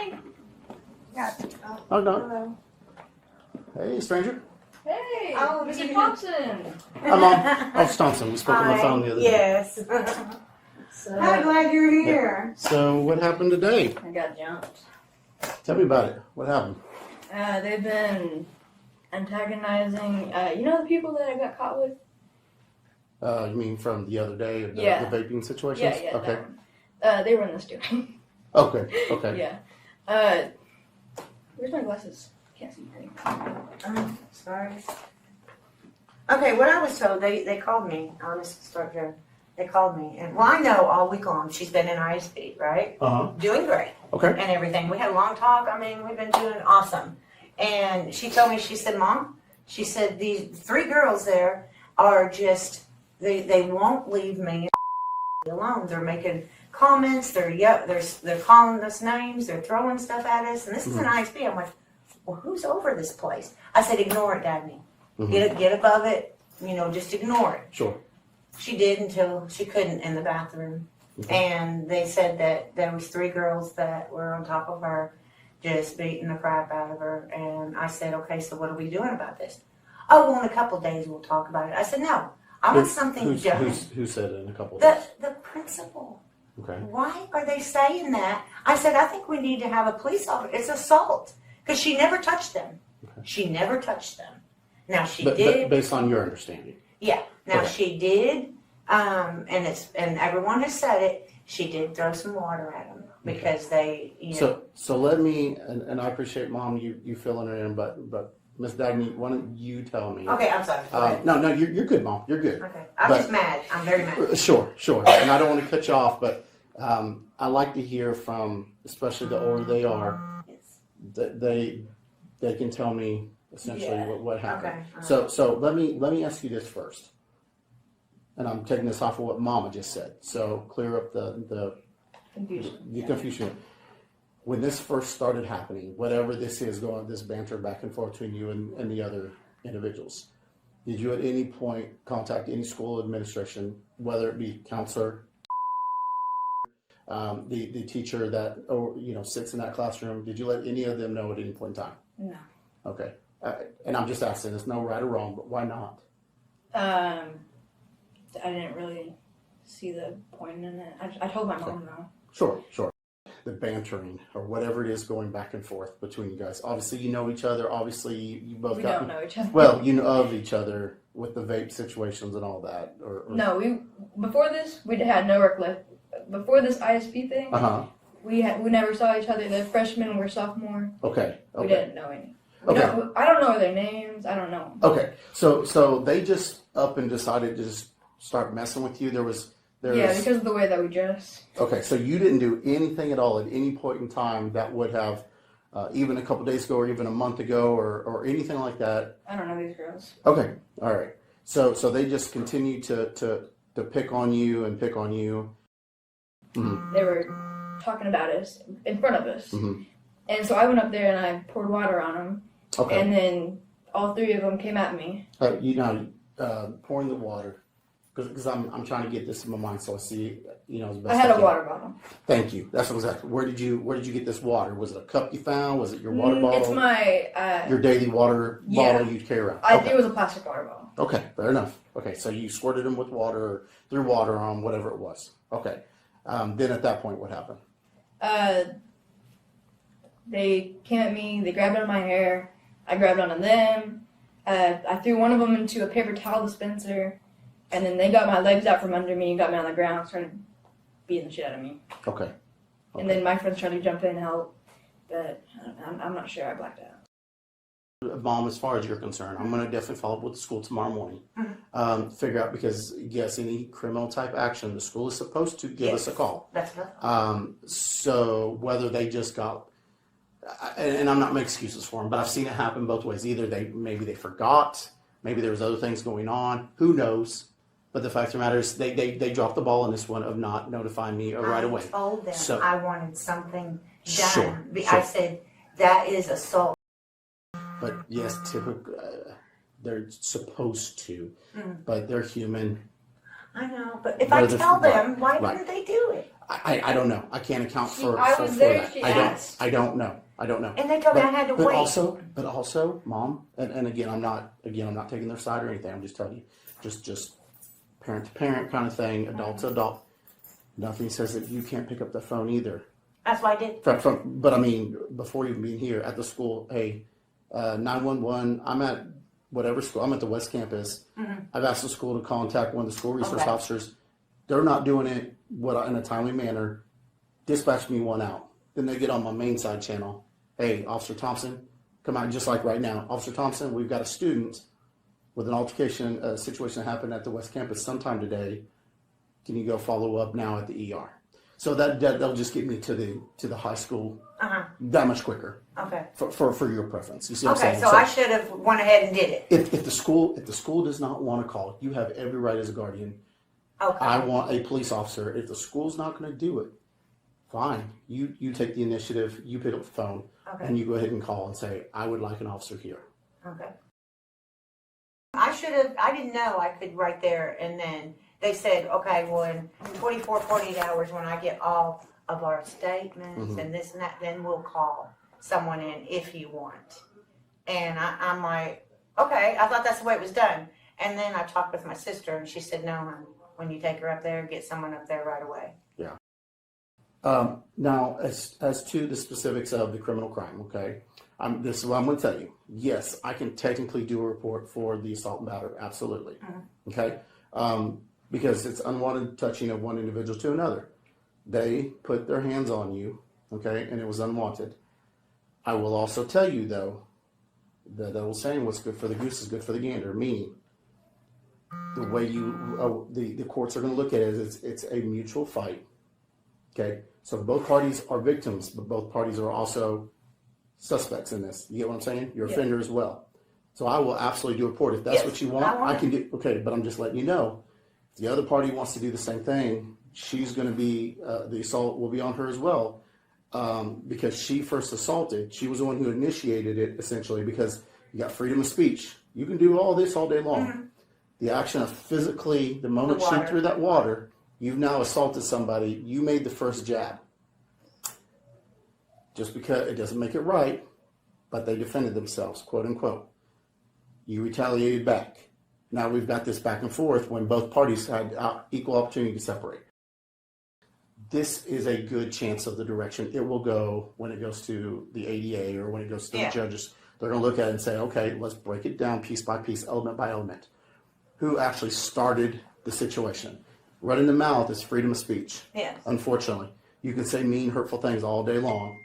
Hi. Oh, no. Hello. Hey, stranger. Hey. Oh, Mr. Thompson. I'm on. Oh, Thompson. We spoke on the phone the other day. Yes. So, I'm glad you're here. So, what happened today? I got jumped. Tell me about it. What happened? They've been antagonizing. You know the people that I got caught with? You mean from the other day, the vaping situations? Yeah, yeah. Okay. That one. They were in the studio. Okay. Okay. Yeah. Where's my glasses? Can't see anything. Sorry. Okay, what I was told, they called me. I'll just start there. They called me. And well, I know all week long she's been in ISP, right? Uh-huh. Doing great. Okay. And everything. We had a long talk. I mean, we've been doing awesome. And she told me, she said, Mom, she said, these 3 girls there are just, they won't leave me alone. They're making comments. They're calling us names. They're throwing stuff at us. And this is an ISP. I'm like, well, who's over this place? I said, ignore it, Dagny. Get above it. You know, just ignore it. Sure. She did until she couldn't in the bathroom. And they said that there was 3 girls that were on top of her, just beating the crap out of her. And I said, okay, so what are we doing about this? Oh, well, in a couple of days we'll talk about it. I said, no, I want something done. Who said it in a couple of days? The principal. Okay. Why are they saying that? I said, I think we need to have a police officer. It's assault. Because she never touched them. Okay. She never touched them. Now she But did. based on your understanding. Yeah. Now Okay. she did, and everyone has said it. She did throw some water at them because they, you know. So let me, and I appreciate, Mom, you filling her in, but Miss Dagny, why don't you tell me? Okay, I'm sorry. Go ahead. No, you're good, Mom. You're good. Okay, I'm just mad. I'm very mad. Sure. And I don't want to cut you off, but I like to hear from, especially the older they are, that they can tell me essentially what happened. Okay. So let me ask you this first, and I'm taking this off of what Mama just said. So clear up the confusion. When this first started happening, whatever this is going, this banter back and forth between you and the other individuals, did you at any point contact any school administration, whether it be counselor, the teacher that sits in that classroom? Did you let any of them know at any point in time? No. Okay. And I'm just asking, there's no right or wrong, but why not? I didn't really see the point in it. I told my mom though. Sure. The bantering or whatever it is going back and forth between you guys. Obviously, you know each other. Obviously, you both We don't know each other. Well, you know of each other with the vape situations and all that. No, before this we had no work left. Before this ISP thing, we never saw each other. The freshmen were sophomore. Okay. We didn't know any. Okay. I don't know their names. I don't know. Okay. So they just up and decided to just start messing with you. There was because of the way that we dress. Okay, so you didn't do anything at all at any point in time that would have, even a couple days ago or even a month ago or anything like that? I don't know these girls. Okay, all right. So they just continued to pick on you and pick on you. Mm-hmm. They were talking about us in front of us. Mm-hmm. And so I went up there and I poured water on them. Okay. And then all 3 of them came at me. Pouring the water. Because I'm trying to get this in my mind so I see, as best I had I a can. water bottle. Thank you. That's exactly. Where did you get this water? Was it a cup you found? Was it your water bottle? It's my your daily water bottle you carry around. It was a plastic water bottle. Okay, fair enough. Okay, so you squirted them with water or threw water on whatever it was. Okay. Then at that point, what happened? They came at me. They grabbed onto my hair. I grabbed onto them. I threw one of them into a paper towel dispenser. And then they got my legs out from under me and got me on the ground, started beating the shit out of me. Okay. And then my friends tried to jump in and help, but I'm not sure. I blacked out. Mom, as far as you're concerned, I'm going to definitely follow up with the school tomorrow morning. Figure out, because, yes, any criminal type action, the school is supposed to give us a call. That's right. So whether they just got, and I'm not making excuses for them, but I've seen it happen both ways. Either maybe they forgot, maybe there was other things going on, who knows? But the fact of the matter is they dropped the ball on this one of not notifying me right away. I told them I wanted something done. Sure. I said, that is assault. But yes, typically, they're supposed to, but they're human. I know, but if But I the- tell them, why right. didn't they do it? I don't know. I can't account She- for I for, was for there, that. she I asked. don't know. I don't know. And they told me I had to but wait. also, Mom, and again, I'm not taking their side or anything. I'm just telling you, just parent to parent kind of thing, adult to adult. Nothing says that you can't pick up the phone either. That's what I did. But I mean, before even being here at the school, hey, 911. I'm at whatever school. I'm at the West Campus. I've asked the school to contact one of the school resource Okay. officers. They're not doing it in a timely manner. Dispatch me one out. Then they get on my main side channel. Hey, Officer Thompson, come out just like right now. Officer Thompson, we've got a student with an altercation, a situation that happened at the West Campus sometime today. Can you go follow up now at the ER? So that'll just get me to the high school that much quicker. Okay. For your preference. You see what I'm Okay, saying? so I should have went ahead and did it. If the school does not want to call, you have every right as a guardian. Okay. I want a police officer. If the school's not going to do it, fine. You take the initiative. You pick up the phone, Okay. and you go ahead and call and say, I would like an officer here. Okay. I didn't know I could right there, and then they said, okay, well, in 24, 48 hours, when I get all of our statements and this and that, then we'll call someone in if you want. And I'm like, okay, I thought that's the way it was done. And then I talked with my sister, and she said, no, honey, when you take her up there, get someone up there right away. Yeah. Now, as to the specifics of the criminal crime, okay, this is what I'm going to tell you. Yes, I can technically do a report for the assault and battery, absolutely. Okay, because it's unwanted touching of one individual to another. They put their hands on you, okay, and it was unwanted. I will also tell you though, that old saying, "What's good for the goose is good for the gander," meaning the way the courts are going to look at it is it's a mutual fight. Okay, so both parties are victims, but both parties are also suspects in this. You get what I'm saying? You're offender as well. So I will absolutely do a report. If that's what you want, I can do. Okay, but I'm just letting you know. If the other party wants to do the same thing, she's going to be, the assault will be on her as well. Because she first assaulted. She was the one who initiated it, essentially, because you got freedom of speech. You can do all this all day long. The action of physically, the moment she threw that water, you've now assaulted somebody. You made the first jab. Just because it doesn't make it right, but they defended themselves, quote unquote. You retaliated back. Now we've got this back and forth when both parties had equal opportunity to separate. This is a good chance of the direction it will go when it goes to the ADA or when it goes to the judges. They're going to look at it and say, okay, let's break it down piece by piece, element by element. Who actually started the situation? Running the mouth is freedom of speech. Yes. Unfortunately. You can say mean, hurtful things all day long.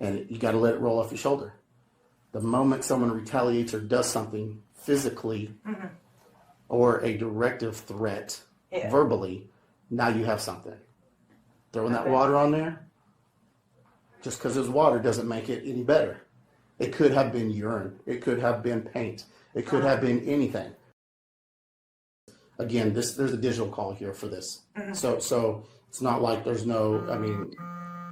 And you got to let it roll off your shoulder. The moment someone retaliates or does something physically or a directive threat verbally, now you have something. Throwing that water on there, just because there's water doesn't make it any better. It could have been urine. It could have been paint. It could have been anything. Again, there's a digital call here for this. So it's not like there's no, I mean,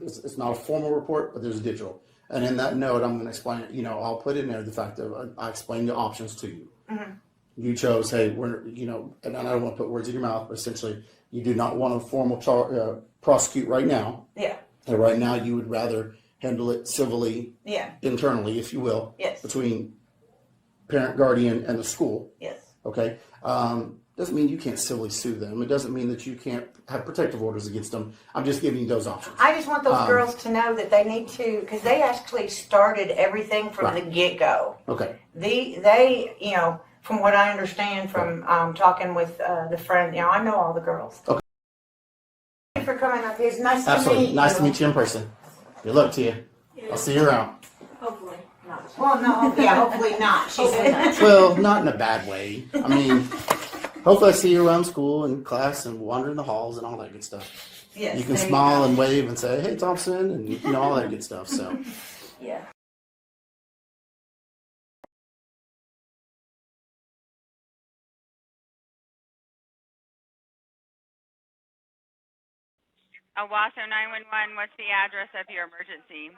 it's not a formal report, but there's a digital. And in that note, I'm going to explain it. I'll put in there the fact that I explained the options to you. You chose, hey, and I don't want to put words in your mouth, but essentially, you do not want to formal prosecute right now. Yeah. And right now, you would rather handle it civilly, internally, if you will, between parent, guardian, and the school. Yes. Okay. Doesn't mean you can't civilly sue them. It doesn't mean that you can't have protective orders against them. I'm just giving you those options. I just want those girls to know that they need to, because they actually started everything from the get-go. Okay. They, from what I understand from talking with the friend, I know all the girls. Okay. Thank you for coming up here. It's nice Absolutely. to meet you. Nice to meet you in person. Good luck to you. I'll see you around. Hopefully not. Well, no, hopefully not. She said. Well, not in a bad way. I mean, hopefully I see you around school and class and wander in the halls and all that good stuff. Yes, you can smile and wave and say, hey, Thompson, and all that good stuff. So. Yeah. Owasso 911, what's the address of your emergency?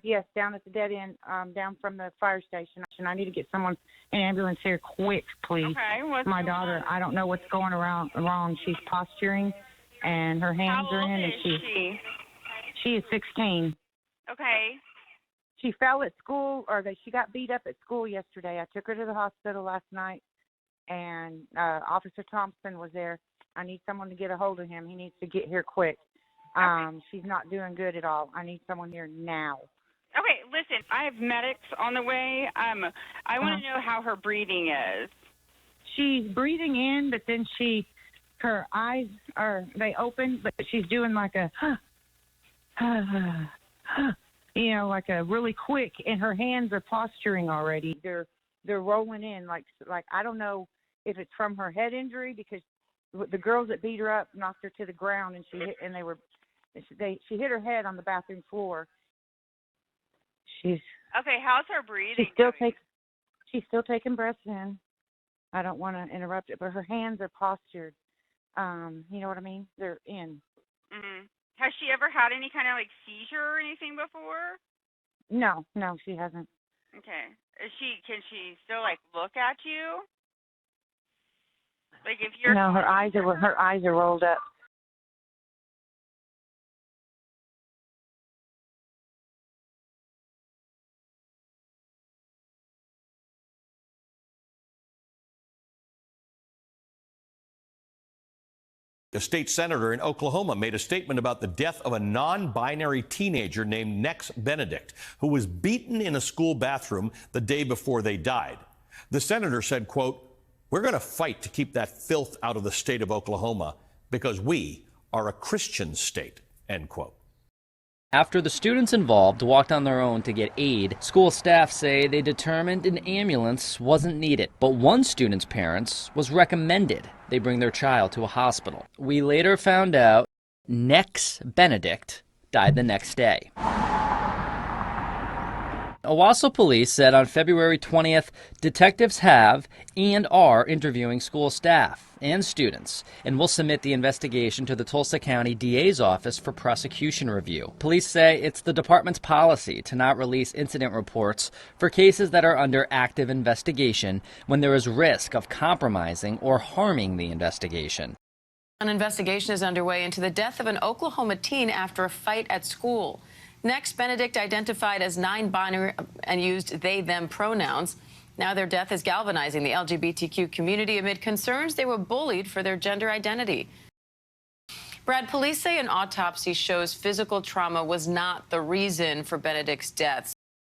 Yes, down at the dead end, down from the fire station. I need to get someone, an ambulance here quick, please. Okay, what's My going daughter, on? I don't know what's going wrong. She's posturing, and her hands How are old in, and is she? she is 16. Okay. She fell at school, she got beat up at school yesterday. I took her to the hospital last night, and Officer Thompson was there. I need someone to get a hold of him. He needs to get here quick. She's not doing good at all. I need someone here now. Okay, listen, I have medics on the way. I want to know how her breathing is. She's breathing in, but then her eyes they open, but she's doing like a, like a really quick, and her hands are posturing already. They're rolling in like I don't know if it's from her head injury, because the girls that beat her up knocked her to the ground, and she hit her head on the bathroom floor. Okay, how's her breathing? She's still taking breaths in. I don't want to interrupt it, but her hands are postured. You know what I mean? They're in. Mm-hmm. Has she ever had any kind of like seizure or anything before? No, she hasn't. Okay. Can she still like look at you? Like if you're No, her eyes are rolled up. A state senator in Oklahoma made a statement about the death of a non-binary teenager named Nex Benedict, who was beaten in a school bathroom the day before they died. The senator said, quote, "We're going to fight to keep that filth out of the state of Oklahoma because we are a Christian state," end quote. After the students involved walked on their own to get aid, school staff say they determined an ambulance wasn't needed. But one student's parents was recommended they bring their child to a hospital. We later found out Nex Benedict died the next day. Owasso police said on February 20th, detectives have and are interviewing school staff and students and will submit the investigation to the Tulsa County DA's office for prosecution review. Police say it's the department's policy to not release incident reports for cases that are under active investigation when there is risk of compromising or harming the investigation. An investigation is underway into the death of an Oklahoma teen after a fight at school. Nex Benedict identified as non-binary and used they-them pronouns. Now their death is galvanizing the LGBTQ community amid concerns they were bullied for their gender identity. Brad, police say an autopsy shows physical trauma was not the reason for Benedict's death.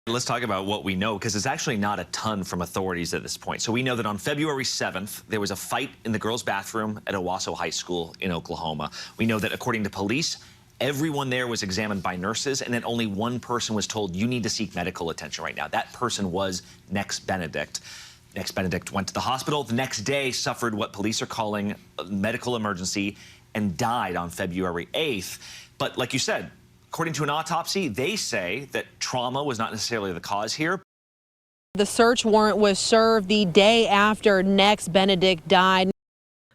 Let's talk about what we know, because it's actually not a ton from authorities at this point. So we know that on February 7th, there was a fight in the girls' bathroom at Owasso High School in Oklahoma. We know that according to police, everyone there was examined by nurses, and that only one person was told, you need to seek medical attention right now. That person was Nex Benedict. Nex Benedict went to the hospital. The next day suffered what police are calling a medical emergency and died on February 8th. But like you said, according to an autopsy, they say that trauma was not necessarily the cause here. The search warrant was served the day after Nex Benedict died.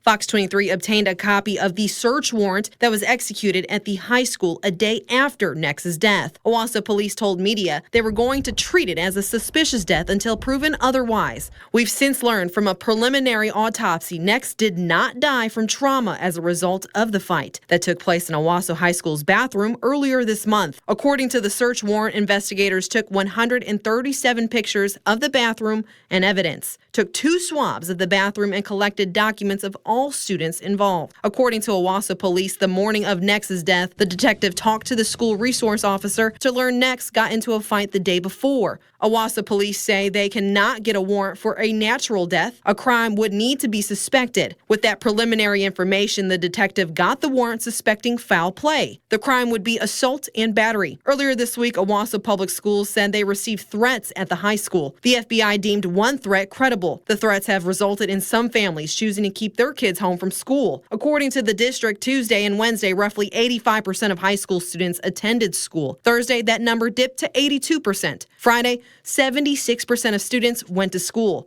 Fox 23 obtained a copy of the search warrant that was executed at the high school a day after Nex's death. Owasso police told media they were going to treat it as a suspicious death until proven otherwise. We've since learned from a preliminary autopsy Nex did not die from trauma as a result of the fight that took place in Owasso High School's bathroom earlier this month. According to the search warrant, investigators took 137 pictures of the bathroom and evidence, took 2 swabs of the bathroom, and collected documents of all students involved. According to Owasso police, the morning of Nex's death, the detective talked to the school resource officer to learn Nex got into a fight the day before. Owasso police say they cannot get a warrant for a natural death. A crime would need to be suspected. With that preliminary information, the detective got the warrant suspecting foul play. The crime would be assault and battery. Earlier this week, Owasso Public Schools said they received threats at the high school. The FBI deemed one threat credible. The threats have resulted in some families choosing to keep their kids home from school. According to the district, Tuesday and Wednesday, roughly 85% of high school students attended school. Thursday, that number dipped to 82%. Friday, 76% of students went to school.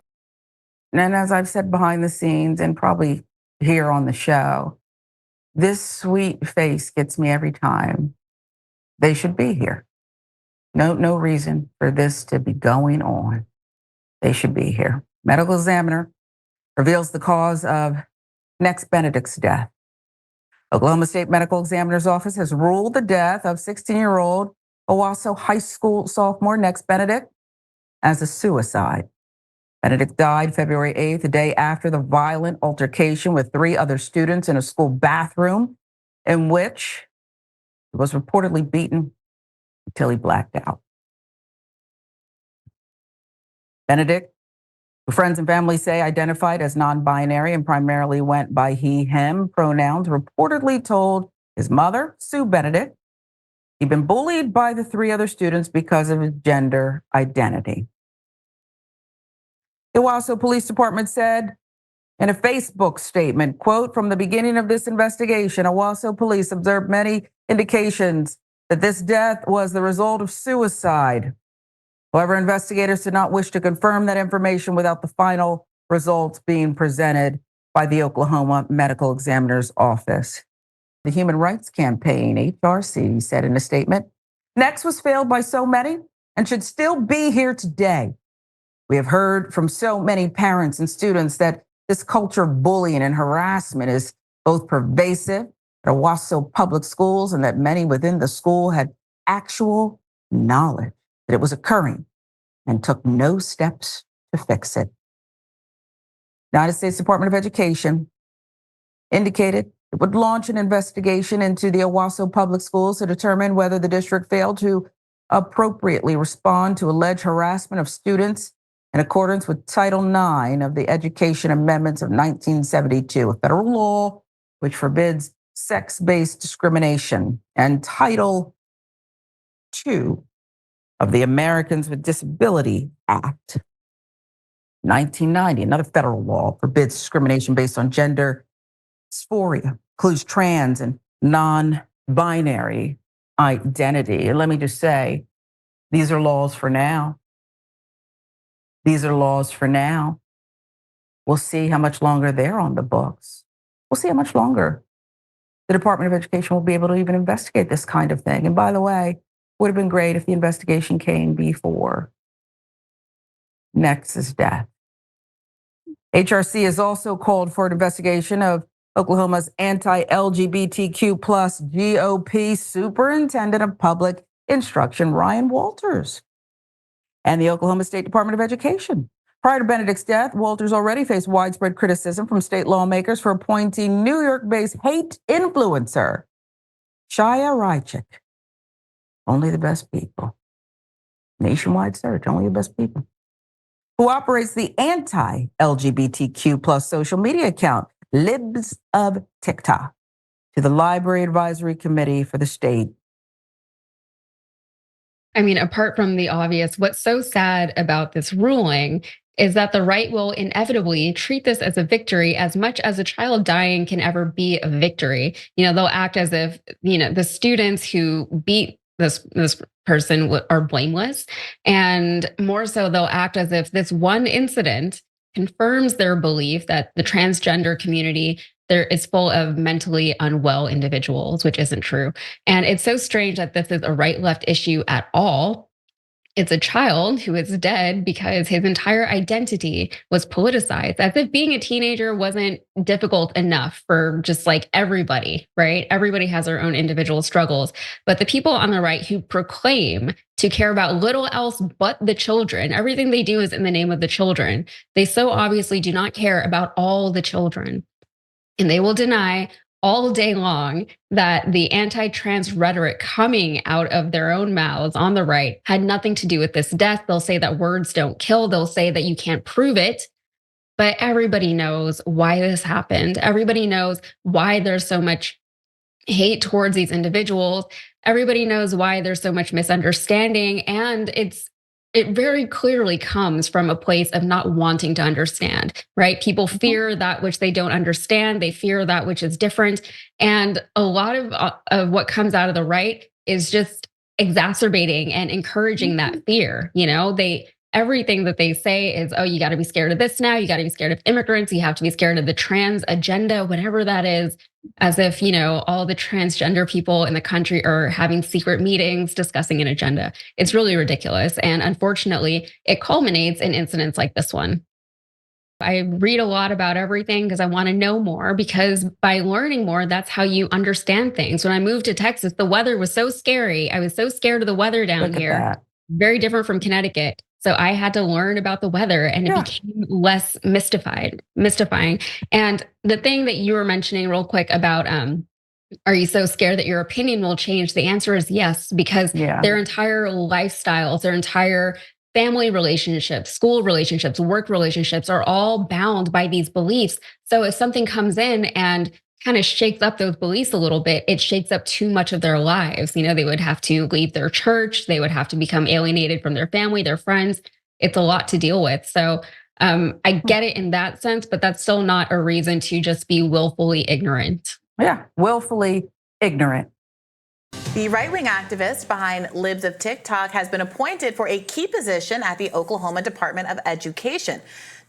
And as I've said behind the scenes and probably here on the show, this sweet face gets me every time. They should be here. No reason for this to be going on. They should be here. Medical examiner reveals the cause of Nex Benedict's death. Oklahoma State Medical Examiner's Office has ruled the death of 16-year-old Owasso High School sophomore Nex Benedict as a suicide. Benedict died February 8th, the day after the violent altercation with 3 other students in a school bathroom in which he was reportedly beaten until he blacked out. Benedict, who friends and family say identified as non-binary and primarily went by he, him pronouns, reportedly told his mother, Sue Benedict, he'd been bullied by the 3 other students because of his gender identity. The Owasso Police Department said in a Facebook statement, quote, "From the beginning of this investigation, Owasso Police observed many indications that this death was the result of suicide. However, investigators did not wish to confirm that information without the final results being presented by the Oklahoma Medical Examiner's Office." The Human Rights Campaign, HRC, said in a statement, "Nex was failed by so many and should still be here today. We have heard from so many parents and students that this culture of bullying and harassment is both pervasive at Owasso public schools and that many within the school had actual knowledge that it was occurring and took no steps to fix it." United States Department of Education indicated it would launch an investigation into the Owasso public schools to determine whether the district failed to appropriately respond to alleged harassment of students in accordance with Title IX of the Education Amendments of 1972, a federal law which forbids sex-based discrimination, and Title II of the Americans with Disability Act, 1990, another federal law forbids discrimination based on gender dysphoria, includes trans and non-binary identity. And let me just say, these are laws for now. These are laws for now. We'll see how much longer they're on the books. We'll see how much longer the Department of Education will be able to even investigate this kind of thing. And by the way, it would have been great if the investigation came before Nex's death. HRC has also called for an investigation of Oklahoma's anti-LGBTQ plus GOP Superintendent of Public Instruction, Ryan Walters, and the Oklahoma State Department of Education. Prior to Benedict's death, Walters already faced widespread criticism from state lawmakers for appointing New York-based hate influencer Shia Rychik. Only the best people. Nationwide search, only the best people. Who operates the anti-LGBTQ plus social media account, Libs of TikTok, to the Library Advisory Committee for the state. I mean, apart from the obvious, what's so sad about this ruling is that the right will inevitably treat this as a victory as much as a child dying can ever be a victory. You know, they'll act as if, you know, the students who beat this person are blameless. And more so, they'll act as if this one incident confirms their belief that the transgender community there is full of mentally unwell individuals, which isn't true. And it's so strange that this is a right-left issue at all. It's a child who is dead because his entire identity was politicized, as if being a teenager wasn't difficult enough for just like everybody, right? Everybody has their own individual struggles. But the people on the right who proclaim to care about little else but the children, everything they do is in the name of the children. They so obviously do not care about all the children. And they will deny all day long that the anti-trans rhetoric coming out of their own mouths on the right had nothing to do with this death. They'll say that words don't kill. They'll say that you can't prove it. But everybody knows why this happened. Everybody knows why there's so much hate towards these individuals. Everybody knows why there's so much misunderstanding. And it very clearly comes from a place of not wanting to understand, right? People fear that which they don't understand. They fear that which is different. And a lot of what comes out of the right is just exacerbating and encouraging that fear. You know, they everything that they say is, oh, you got to be scared of this now. You got to be scared of immigrants. You have to be scared of the trans agenda, whatever that is, as if, all the transgender people in the country are having secret meetings discussing an agenda. It's really ridiculous. And unfortunately, it culminates in incidents like this one. I read a lot about everything because I want to know more, because by learning more, that's how you understand things. When I moved to Texas, the weather was so scary. I was so scared of the weather down here. Very different from Connecticut. So I had to learn about the weather, and it became less mystifying. And the thing that you were mentioning real quick about, are you so scared that your opinion will change? The answer is yes, because their entire lifestyles, their entire family relationships, school relationships, work relationships are all bound by these beliefs. So if something comes in and kind of shakes up those beliefs a little bit, it shakes up too much of their lives. They would have to leave their church. They would have to become alienated from their family, their friends. It's a lot to deal with. So I get it in that sense, but that's still not a reason to just be willfully ignorant. Yeah, willfully ignorant. The right-wing activist behind Libs of TikTok has been appointed for a key position at the Oklahoma Department of Education.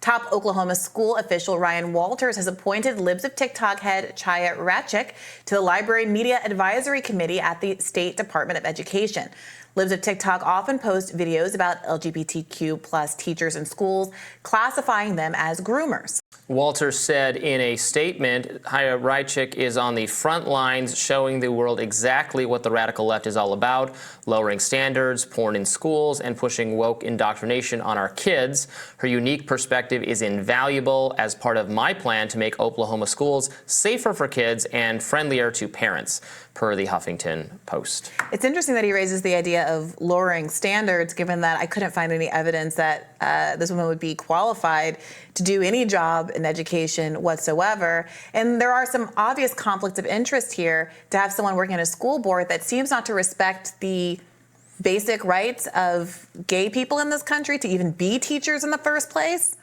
Top Oklahoma school official Ryan Walters has appointed Libs of TikTok head Chaya Rachik to the Library Media Advisory Committee at the State Department of Education. Libs of TikTok often post videos about LGBTQ plus teachers in schools, classifying them as groomers. Walters said in a statement, Chaya Rachik is on the front lines showing the world exactly what the radical left is all about, lowering standards, porn in schools, and pushing woke indoctrination on our kids. Her unique perspective is invaluable as part of my plan to make Oklahoma schools safer for kids and friendlier to parents, per the Huffington Post. It's interesting that he raises the idea of lowering standards, given that I couldn't find any evidence that this woman would be qualified to do any job in education whatsoever. And there are some obvious conflicts of interest here to have someone working at a school board that seems not to respect the basic rights of gay people in this country to even be teachers in the first place.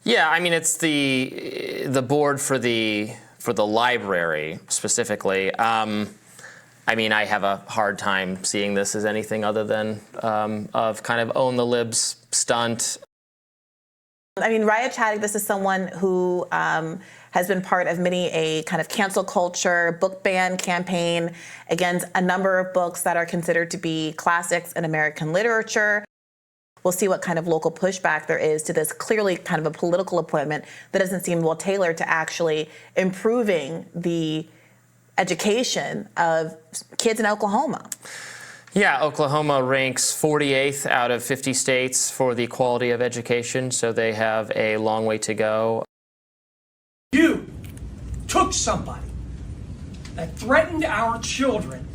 Yeah, I mean, it's the board for the library specifically. I mean, I have a hard time seeing this as anything other than of kind of own the libs stunt. I mean, Raya Chaddick, this is someone who has been part of many a kind of cancel culture book ban campaign against a number of books that are considered to be classics in American literature. We'll see what kind of local pushback there is to this clearly kind of a political appointment that doesn't seem well tailored to actually improving the education of kids in Oklahoma. Yeah, Oklahoma ranks 48th out of 50 states for the quality of education, so they have a long way to go. You took somebody that threatened our children,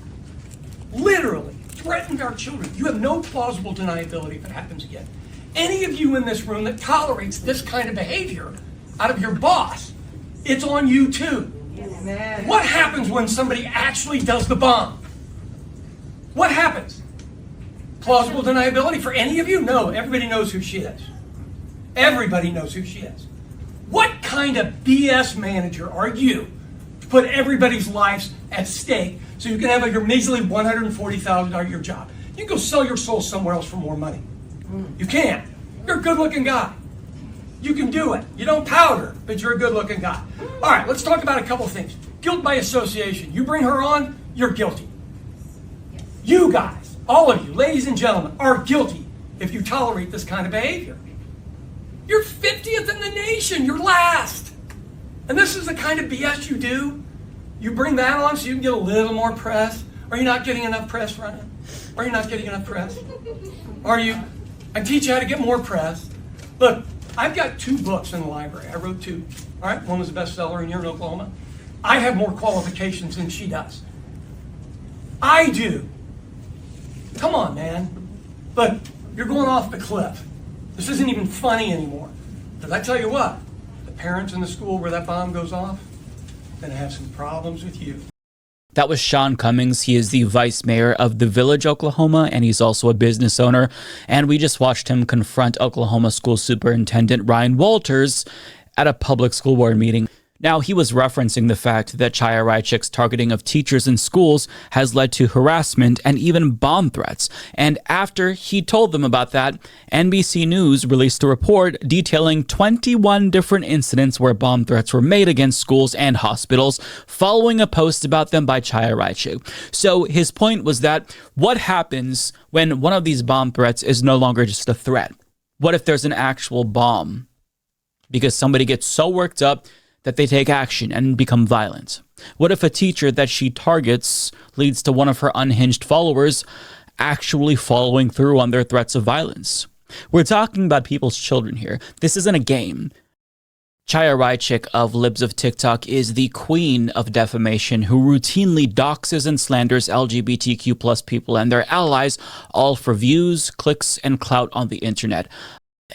literally threatened our children. You have no plausible deniability if it happens again. Any of you in this room that tolerates this kind of behavior out of your boss, it's on you too. Amen. What happens when somebody actually does the bomb? What happens? Plausible deniability for any of you? No, everybody knows who she is. Everybody knows who she is. What kind of BS manager are you to put everybody's lives at stake so you can have your measly $140,000 your job? You can go sell your soul somewhere else for more money. You can. You're a good-looking guy. You can do it. You don't powder, but you're a good-looking guy. All right, let's talk about a couple things. Guilt by association. You bring her on, you're guilty. You guys, all of you, ladies and gentlemen, are guilty if you tolerate this kind of behavior. You're 50th in the nation. You're last. And this is the kind of BS you do. You bring that on so you can get a little more press. Are you not getting enough press, Ryan? Are you not getting enough press? Are you? I teach you how to get more press. Look, I've got 2 books in the library. I wrote 2. All right, one was a bestseller and you're in Oklahoma. I have more qualifications than she does. I do. Come on, man. Look, you're going off the cliff. This isn't even funny anymore. Because I tell you what, the parents in the school where that bomb goes off, going to have some problems with you. That was Sean Cummings. He is the vice mayor of the Village, Oklahoma, and he's also a business owner. And we just watched him confront Oklahoma School Superintendent Ryan Walters at a public school board meeting. Now, he was referencing the fact that Chaya Raichik's targeting of teachers in schools has led to harassment and even bomb threats. And after he told them about that, NBC News released a report detailing 21 different incidents where bomb threats were made against schools and hospitals following a post about them by Chaya Raichik. So his point was that what happens when one of these bomb threats is no longer just a threat? What if there's an actual bomb? Because somebody gets so worked up that they take action and become violent? What if a teacher that she targets leads to one of her unhinged followers actually following through on their threats of violence? We're talking about people's children here. This isn't a game. Chaya Raichik of Libs of TikTok is the queen of defamation who routinely doxes and slanders LGBTQ plus people and their allies, all for views, clicks, and clout on the internet.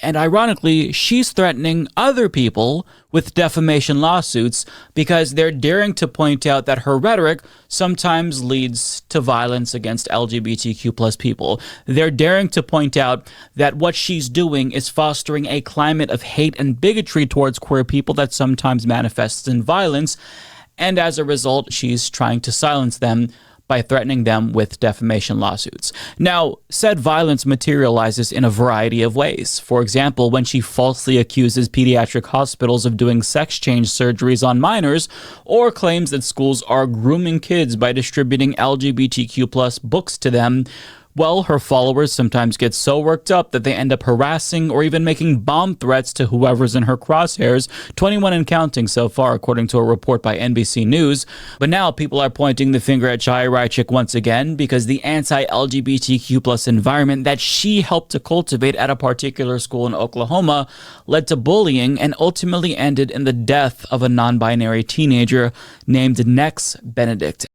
And ironically, she's threatening other people with defamation lawsuits because they're daring to point out that her rhetoric sometimes leads to violence against LGBTQ plus people. They're daring to point out that what she's doing is fostering a climate of hate and bigotry towards queer people that sometimes manifests in violence. And as a result, she's trying to silence them by threatening them with defamation lawsuits. Now, said violence materializes in a variety of ways. For example, when she falsely accuses pediatric hospitals of doing sex change surgeries on minors, or claims that schools are grooming kids by distributing LGBTQ plus books to them, well, her followers sometimes get so worked up that they end up harassing or even making bomb threats to whoever's in her crosshairs, 21 and counting so far, according to a report by NBC News. But now people are pointing the finger at Chaya Raichik once again because the anti-LGBTQ plus environment that she helped to cultivate at a particular school in Oklahoma led to bullying and ultimately ended in the death of a non-binary teenager named Nex Benedict.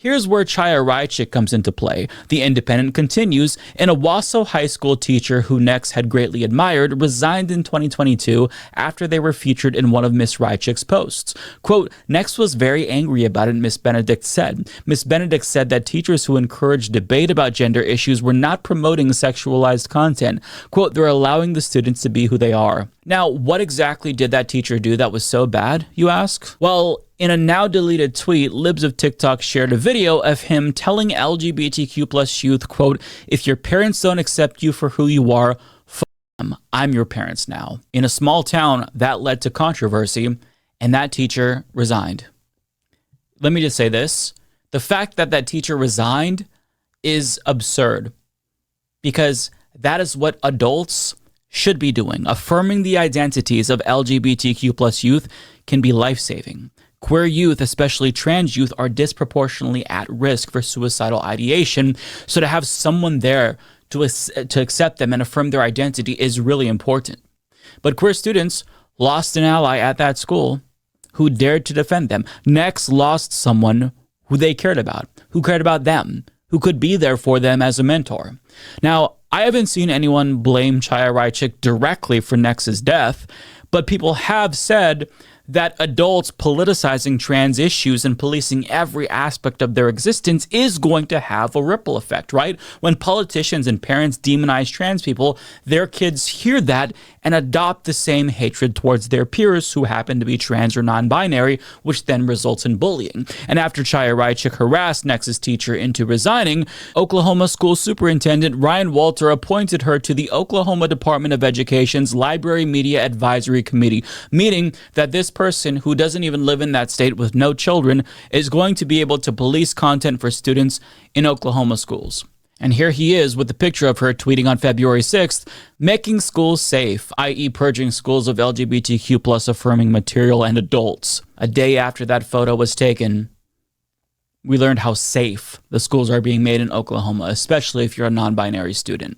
Here's where Chaya Raichik comes into play. The Independent continues, an Owasso High School teacher who Nex had greatly admired resigned in 2022 after they were featured in one of Miss Raichik's posts. Quote, Nex was very angry about it, Miss Benedict said. Miss Benedict said that teachers who encouraged debate about gender issues were not promoting sexualized content. Quote, they're allowing the students to be who they are. Now, what exactly did that teacher do that was so bad, you ask? Well, in a now deleted tweet, Libs of TikTok shared a video of him telling LGBTQ plus youth, quote, if your parents don't accept you for who you are, f them. I'm your parents now. In a small town, that led to controversy, and that teacher resigned. Let me just say this. The fact that that teacher resigned is absurd because that is what adults should be doing. Affirming the identities of LGBTQ plus youth can be life-saving. Queer youth, especially trans youth, are disproportionately at risk for suicidal ideation. So to have someone there to accept them and affirm their identity is really important. But queer students lost an ally at that school who dared to defend them. Nex lost someone who they cared about, who cared about them, who could be there for them as a mentor. Now, I haven't seen anyone blame Chaya Raichik directly for Nex's death, but people have said that adults politicizing trans issues and policing every aspect of their existence is going to have a ripple effect, right? When politicians and parents demonize trans people, their kids hear that and adopt the same hatred towards their peers who happen to be trans or non-binary, which then results in bullying. And after Chaya Raichik harassed Nex's teacher into resigning, Oklahoma School Superintendent Ryan Walter appointed her to the Oklahoma Department of Education's Library Media Advisory Committee, meaning that this person who doesn't even live in that state with no children is going to be able to police content for students in Oklahoma schools. And here he is with a picture of her tweeting on February 6th, making schools safe, i.e. purging schools of LGBTQ plus affirming material and adults. A day after that photo was taken, we learned how safe the schools are being made in Oklahoma, especially if you're a non-binary student.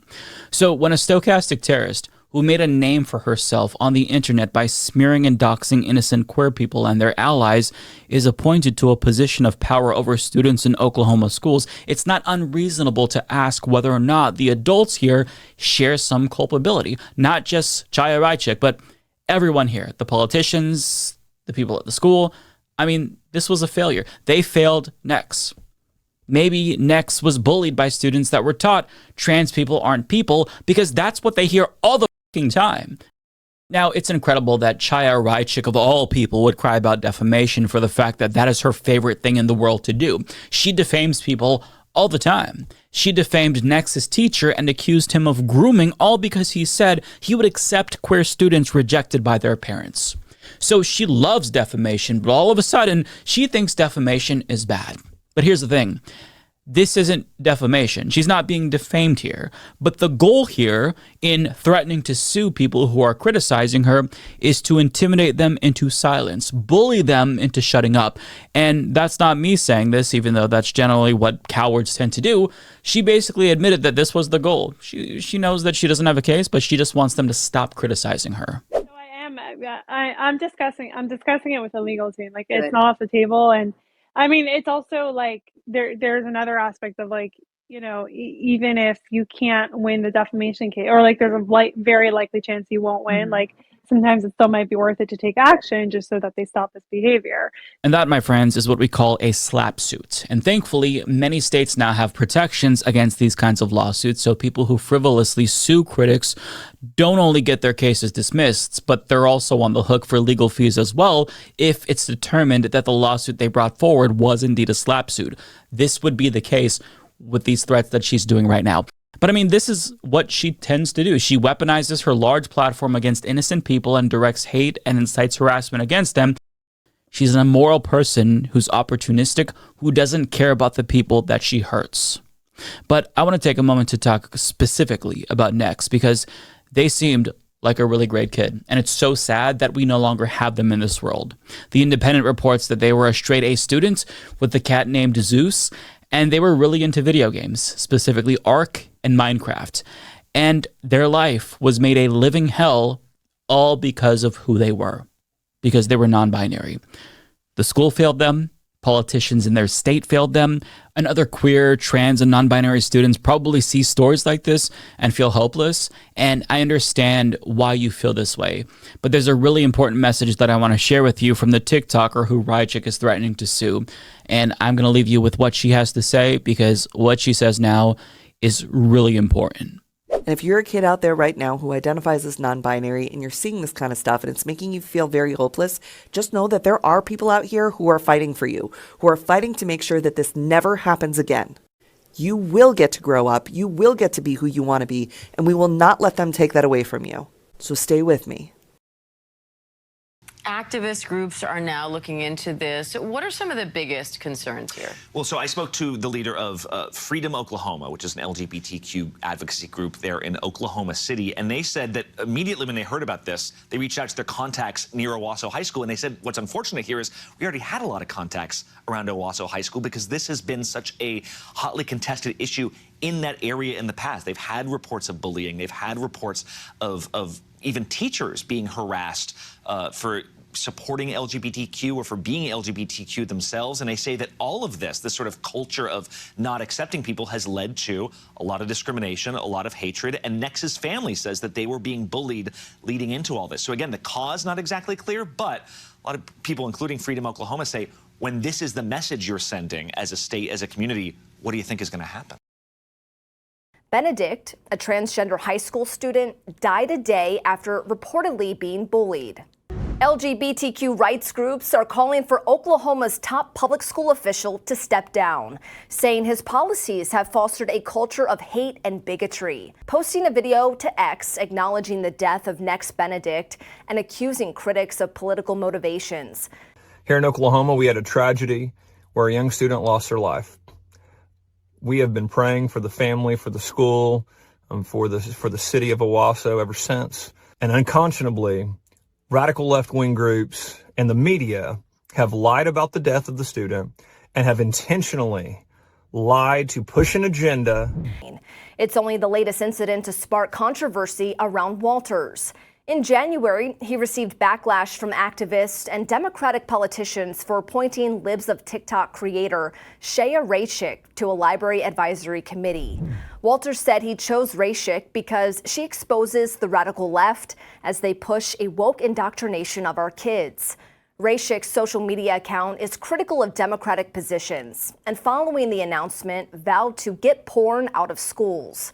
So when a stochastic terrorist who made a name for herself on the internet by smearing and doxing innocent queer people and their allies is appointed to a position of power over students in Oklahoma schools, it's not unreasonable to ask whether or not the adults here share some culpability. Not just Chaya Raichik, but everyone here, the politicians, the people at the school. I mean, this was a failure. They failed Nex. Maybe Nex was bullied by students that were taught trans people aren't people because that's what they hear all the time. Now, it's incredible that Chaya Raichik, of all people, would cry about defamation for the fact that that is her favorite thing in the world to do. She defames people all the time. She defamed Nex's teacher and accused him of grooming, all because he said he would accept queer students rejected by their parents. So she loves defamation, but all of a sudden, she thinks defamation is bad. But here's the thing. This isn't defamation. She's not being defamed here. But the goal here in threatening to sue people who are criticizing her is to intimidate them into silence, bully them into shutting up. And that's not me saying this, even though that's generally what cowards tend to do. She basically admitted that this was the goal. She knows that she doesn't have a case, but she just wants them to stop criticizing her. I'm discussing it with the legal team. Like, it's not off the table. And I mean, it's also like there's another aspect of, like, you know, even if you can't win the defamation case, or like there's a very likely chance you won't win, like sometimes it still might be worth it to take action just so that they stop this behavior. And that, my friends, is what we call a slap suit. And thankfully, many states now have protections against these kinds of lawsuits, so people who frivolously sue critics don't only get their cases dismissed, but they're also on the hook for legal fees as well if it's determined that the lawsuit they brought forward was indeed a slap suit. This would be the case with these threats that she's doing right now. But I mean, this is what she tends to do. She weaponizes her large platform against innocent people and directs hate and incites harassment against them. She's an immoral person who's opportunistic, who doesn't care about the people that she hurts. But I want to take a moment to talk specifically about Nex, because they seemed like a really great kid. And it's so sad that we no longer have them in this world. The Independent reports that they were a straight A student with a cat named Zeus, and they were really into video games, specifically Ark and Minecraft. And their life was made a living hell, all because of who they were, because they were non-binary. The school failed them, politicians in their state failed them, and other queer, trans, and non-binary students probably see stories like this and feel hopeless. And I understand why you feel this way. But there's a really important message that I want to share with you from the TikToker who Raichik is threatening to sue. And I'm going to leave you with what she has to say, because what she says now is really important. And if you're a kid out there right now who identifies as non-binary and you're seeing this kind of stuff and it's making you feel very hopeless, just know that there are people out here who are fighting for you, who are fighting to make sure that this never happens again. You will get to grow up, you will get to be who you want to be, and we will not let them take that away from you. So stay with me. Activist groups are now looking into this. What are some of the biggest concerns here? Well, so I spoke to the leader of Freedom Oklahoma, which is an LGBTQ advocacy group there in Oklahoma City, and they said that immediately when they heard about this, they reached out to their contacts near Owasso High School, and they said what's unfortunate here is we already had a lot of contacts around Owasso High School because this has been such a hotly contested issue in that area in the past. They've had reports of bullying. They've had reports of even teachers being harassed for supporting LGBTQ or for being LGBTQ themselves. And they say that all of this sort of culture of not accepting people has led to a lot of discrimination, a lot of hatred. And Nex's family says that they were being bullied leading into all this. So again, the cause not exactly clear, but a lot of people, including Freedom Oklahoma, say when this is the message you're sending as a state, as a community, what do you think is going to happen? Benedict, a transgender high school student, died a day after reportedly being bullied. LGBTQ rights groups are calling for Oklahoma's top public school official to step down, saying his policies have fostered a culture of hate and bigotry. Posting a video to X acknowledging the death of Nex Benedict and accusing critics of political motivations. Here in Oklahoma, we had a tragedy where a young student lost her life. We have been praying for the family, for the school, for the city of Owasso ever since. And unconscionably, radical left-wing groups and the media have lied about the death of the student and have intentionally lied to push an agenda. It's only the latest incident to spark controversy around Walters. In January, he received backlash from activists and Democratic politicians for appointing Libs of TikTok creator Chaya Raichik to a library advisory committee. Walters said he chose Raichik because she exposes the radical left as they push a woke indoctrination of our kids. Raichik's social media account is critical of Democratic positions and following the announcement vowed to get porn out of schools.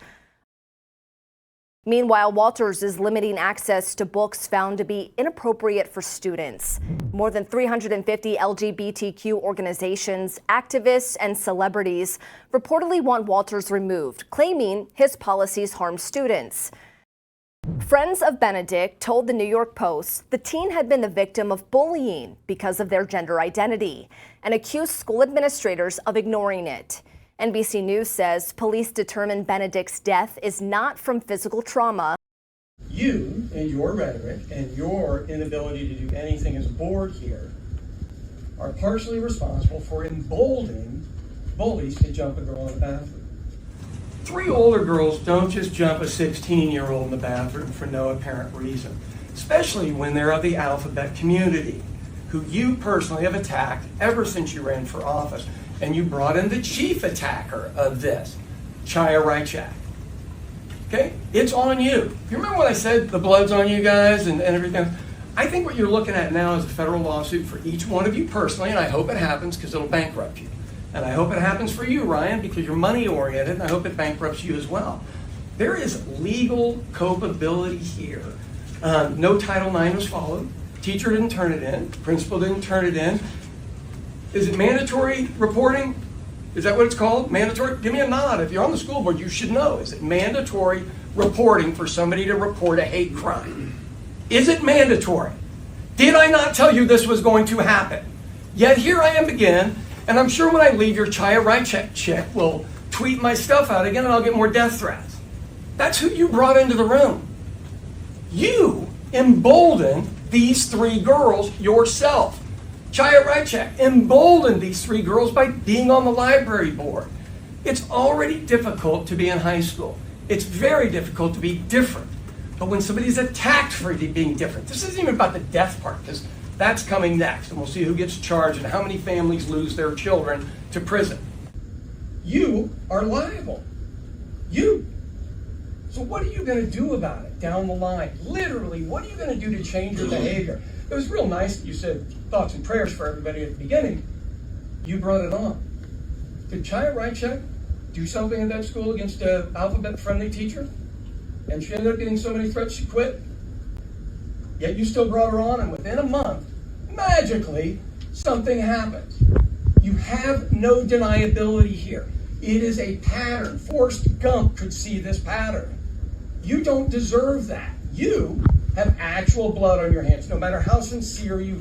Meanwhile, Walters is limiting access to books found to be inappropriate for students. More than 350 LGBTQ organizations, activists, and celebrities reportedly want Walters removed, claiming his policies harm students. Friends of Benedict told the New York Post the teen had been the victim of bullying because of their gender identity and accused school administrators of ignoring it. NBC News says police determined Benedict's death is not from physical trauma. You and your rhetoric and your inability to do anything as a board here are partially responsible for emboldening bullies to jump a girl in the bathroom. 3 older girls don't just jump a 16-year-old in the bathroom for no apparent reason, especially when they're of the alphabet community, who you personally have attacked ever since you ran for office. And you brought in the chief attacker of this, Chaya Rychak. Okay? It's on you. You remember when I said the blood's on you guys and everything? I think what you're looking at now is a federal lawsuit for each one of you personally, and I hope it happens because it'll bankrupt you. And I hope it happens for you, Ryan, because you're money-oriented, and I hope it bankrupts you as well. There is legal culpability here. No Title IX was followed. Teacher didn't turn it in. Principal didn't turn it in. Is it mandatory reporting? Is that what it's called? Mandatory? Give me a nod. If you're on the school board, you should know. Is it mandatory reporting for somebody to report a hate crime? Is it mandatory? Did I not tell you this was going to happen? Yet here I am again, and I'm sure when I leave, your Chaya Rychak chick will tweet my stuff out again and I'll get more death threats. That's who you brought into the room. You emboldened these 3 girls yourself. Chaya Rychak emboldened these 3 girls by being on the library board. It's already difficult to be in high school. It's very difficult to be different. But when somebody's attacked for being different, this isn't even about the death part, because that's coming next, and we'll see who gets charged and how many families lose their children to prison. You are liable. You. So what are you going to do about it down the line? Literally, what are you going to do to change your behavior? It was real nice that you said thoughts and prayers for everybody at the beginning. You brought it on. Did Chaya Rychak do something in that school against an alphabet-friendly teacher? And she ended up getting so many threats she quit? Yet you still brought her on, and within a month, magically, something happens. You have no deniability here. It is a pattern. Forrest Gump could see this pattern. You don't deserve that. You have actual blood on your hands, no matter how sincere you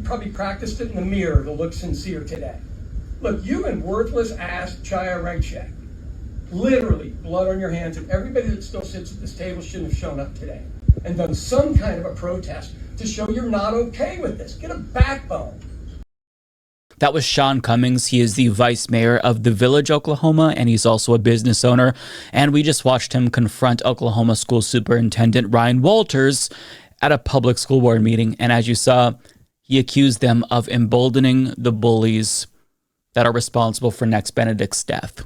probably practiced it in the mirror to look sincere today. Look, you and worthless ass Chaya Rychak, literally blood on your hands, and everybody that still sits at this table shouldn't have shown up today and done some kind of a protest to show you're not okay with this. Get a backbone. That was Sean Cummings. He is the vice mayor of the Village, Oklahoma, and he's also a business owner. And we just watched him confront Oklahoma School Superintendent Ryan Walters at a public school board meeting. And as you saw, he accused them of emboldening the bullies that are responsible for Nex Benedict's death.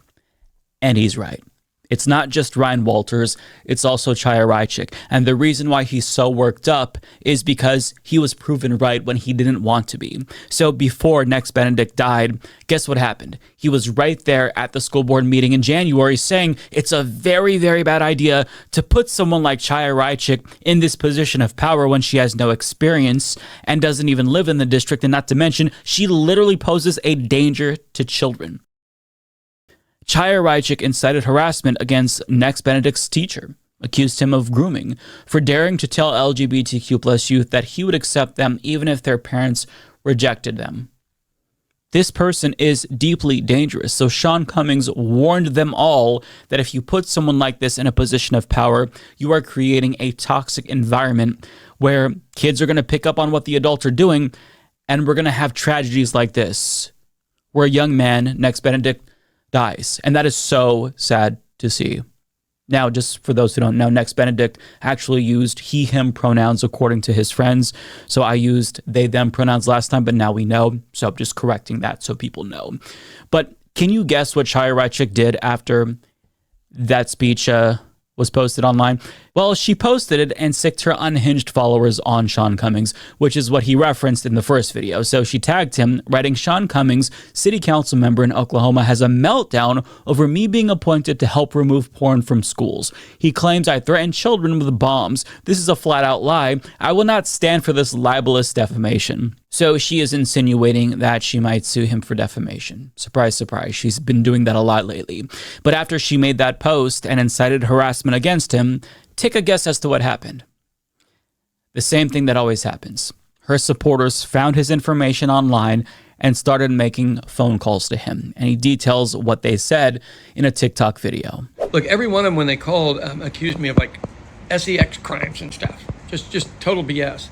And he's right. It's not just Ryan Walters, it's also Chaya Rychak. And the reason why he's so worked up is because he was proven right when he didn't want to be. So before Nex Benedict died, guess what happened? He was right there at the school board meeting in January saying it's a very, very bad idea to put someone like Chaya Rychak in this position of power when she has no experience and doesn't even live in the district. And not to mention, she literally poses a danger to children. Chaya Rychak incited harassment against Nex Benedict's teacher, accused him of grooming, for daring to tell LGBTQ+ youth that he would accept them even if their parents rejected them. This person is deeply dangerous, so Sean Cummings warned them all that if you put someone like this in a position of power, you are creating a toxic environment where kids are going to pick up on what the adults are doing, and we're going to have tragedies like this, where a young man, Nex Benedict, dies. And that is so sad to see. Now, just for those who don't know, Nex Benedict actually used he, him pronouns according to his friends. So I used they, them pronouns last time, but now we know. So I'm just correcting that so people know. But can you guess what Chaya Rychak did after that speech was posted online? Well, she posted it and sicked her unhinged followers on Sean Cummings, which is what he referenced in the first video. So she tagged him, writing, "Sean Cummings, city council member in Oklahoma, has a meltdown over me being appointed to help remove porn from schools. He claims I threatened children with bombs. This is a flat-out lie. I will not stand for this libelous defamation." So she is insinuating that she might sue him for defamation. Surprise, surprise. She's been doing that a lot lately. But after she made that post and incited harassment against him, take a guess as to what happened. The same thing that always happens. Her supporters found his information online and started making phone calls to him. And he details what they said in a TikTok video. Look, every one of them, when they called, accused me of like sex crimes and stuff. Just total BS.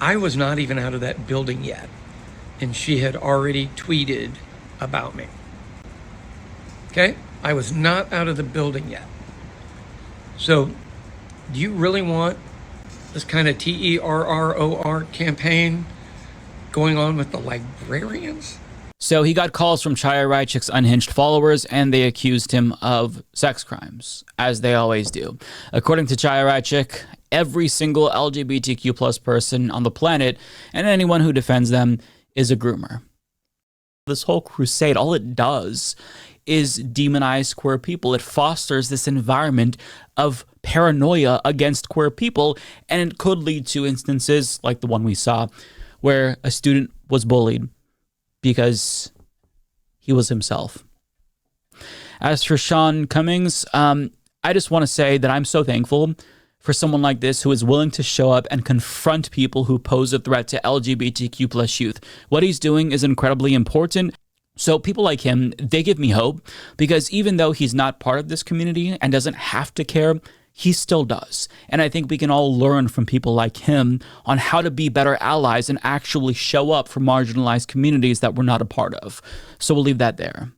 I was not even out of that building yet, and she had already tweeted about me. Okay? I was not out of the building yet. So, do you really want this kind of TERROR campaign going on with the librarians? So he got calls from Chaya Raichik's unhinged followers, and they accused him of sex crimes, as they always do. According to Chaya Raichik, every single LGBTQ plus person on the planet, and anyone who defends them, is a groomer. This whole crusade, all it does is demonize queer people. It fosters this environment of paranoia against queer people, and it could lead to instances like the one we saw where a student was bullied because he was himself. As for Sean Cummings, I just want to say that I'm so thankful for someone like this who is willing to show up and confront people who pose a threat to LGBTQ plus youth. What he's doing is incredibly important. So people like him, they give me hope, because even though he's not part of this community and doesn't have to care, he still does. And I think we can all learn from people like him on how to be better allies and actually show up for marginalized communities that we're not a part of. So we'll leave that there.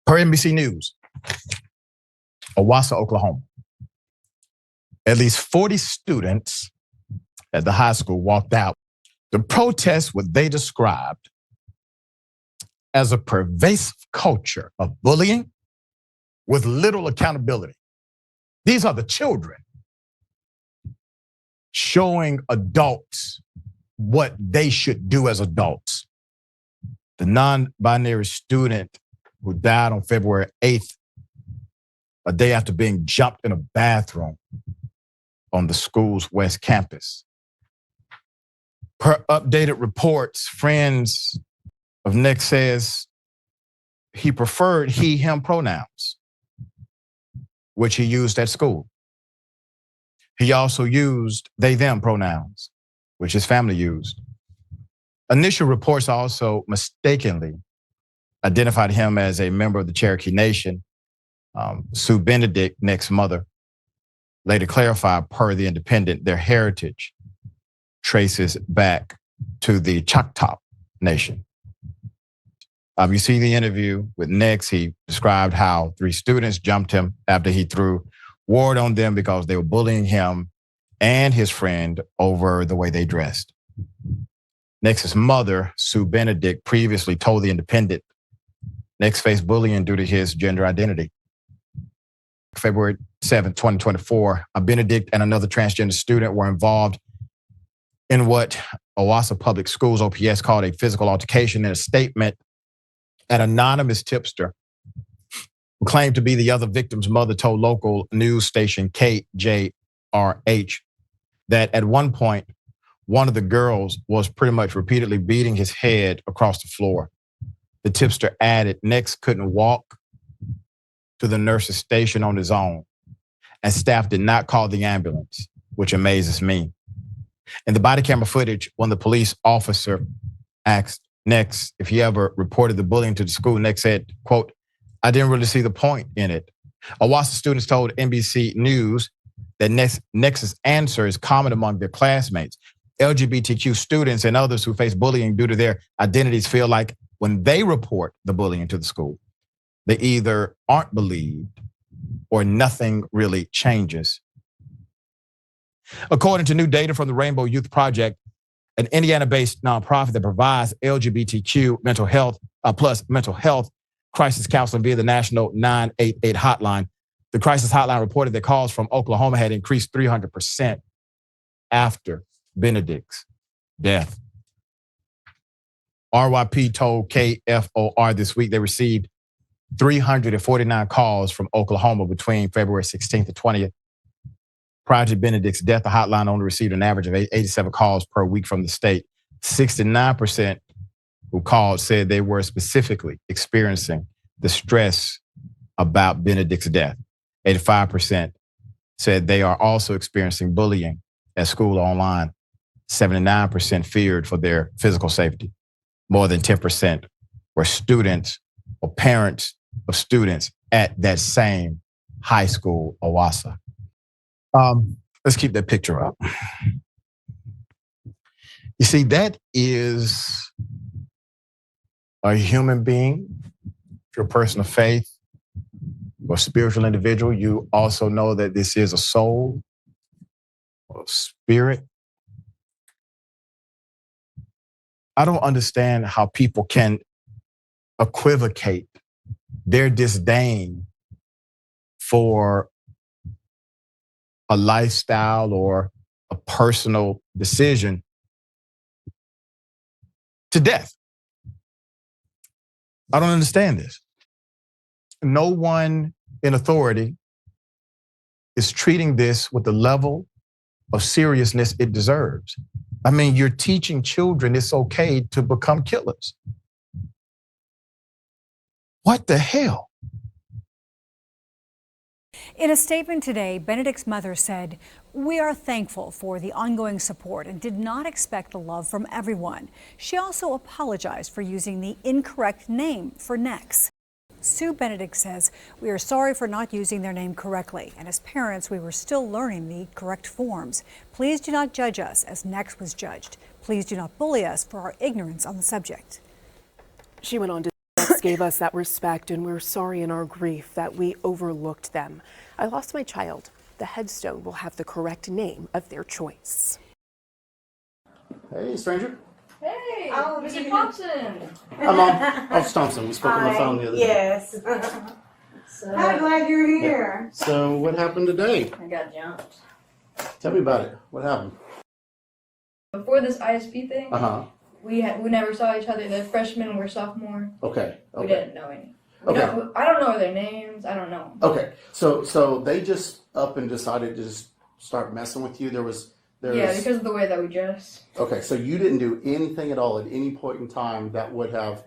Per NBC News, Owasso, Oklahoma, at least 40 students at the high school walked out to protest what they described as a pervasive culture of bullying with little accountability. These are the children showing adults what they should do as adults. The non-binary student who died on February 8th, a day after being jumped in a bathroom on the school's West Campus. Per updated reports, friends of Nex says he preferred he, him pronouns, which he used at school. He also used they, them pronouns, which his family used. Initial reports also mistakenly identified him as a member of the Cherokee Nation. Sue Benedict, Nex's mother, later clarified per The Independent, their heritage traces back to the Choctaw Nation. You see the interview with Nex. He described how 3 students jumped him after he threw word on them because they were bullying him and his friend over the way they dressed. Nex's mother, Sue Benedict, previously told The Independent Nex faced bullying due to his gender identity. February 7, 2024, Benedict and another transgender student were involved in what Owasso Public Schools, OPS, called a physical altercation. In a statement, an anonymous tipster who claimed to be the other victim's mother told local news station KJRH that at one point, one of the girls was pretty much repeatedly beating his head across the floor. The tipster added Nex couldn't walk to the nurse's station on his own, and staff did not call the ambulance, which amazes me. In the body camera footage, when the police officer asked Nex if he ever reported the bullying to the school, Nex said, quote, "I didn't really see the point in it." Owasso students told NBC News that Nex's answer is common among their classmates. LGBTQ students and others who face bullying due to their identities feel like when they report the bullying to the school, they either aren't believed or nothing really changes. According to new data from the Rainbow Youth Project, an Indiana-based nonprofit that provides LGBTQ mental health plus mental health crisis counseling via the national 988 hotline, The crisis hotline reported that calls from Oklahoma had increased 300% after Benedict's death. RYP told KFOR this week they received 349 calls from Oklahoma between February 16th and 20th. Prior to Benedict's death, the hotline only received an average of 87 calls per week from the state. 69% who called said they were specifically experiencing the stress about Benedict's death. 85% said they are also experiencing bullying at school or online. 79% feared for their physical safety. More than 10% were students or parents of students at that same high school, Owasso. Let's keep that picture up. You see, that is a human being. If you're a person of faith or a spiritual individual, you also know that this is a soul or a spirit. I don't understand how people can equivocate their disdain for a lifestyle or a personal decision to death. I don't understand this. No one in authority is treating this with the level of seriousness it deserves. I mean, you're teaching children it's okay to become killers. What the hell? In a statement today, Benedict's mother said, "We are thankful for the ongoing support and did not expect the love from everyone." She also apologized for using the incorrect name for Nex. Sue Benedict says, "We are sorry for not using their name correctly, and as parents, we were still learning the correct forms. Please do not judge us as Nex was judged. Please do not bully us for our ignorance on the subject." She went on to say, "Nex gave us that respect, and we're sorry in our grief that we overlooked them. I lost my child. The headstone will have the correct name of their choice." Hey, stranger. Hey, Mr. Thompson. Hi, Mom. Officer Thompson. We spoke on the phone the other day. Yes. I'm glad you're here. So what happened today? I got jumped. Tell me about it. What happened? Before this ISP thing, Uh-huh. we never saw each other. The freshmen were sophomore. Okay. We didn't know any. Okay. I don't know their names. I don't know. Okay. So they just up and decided to just start messing with you. There was Because of the way that we dress. Okay, so you didn't do anything at all at any point in time that would have,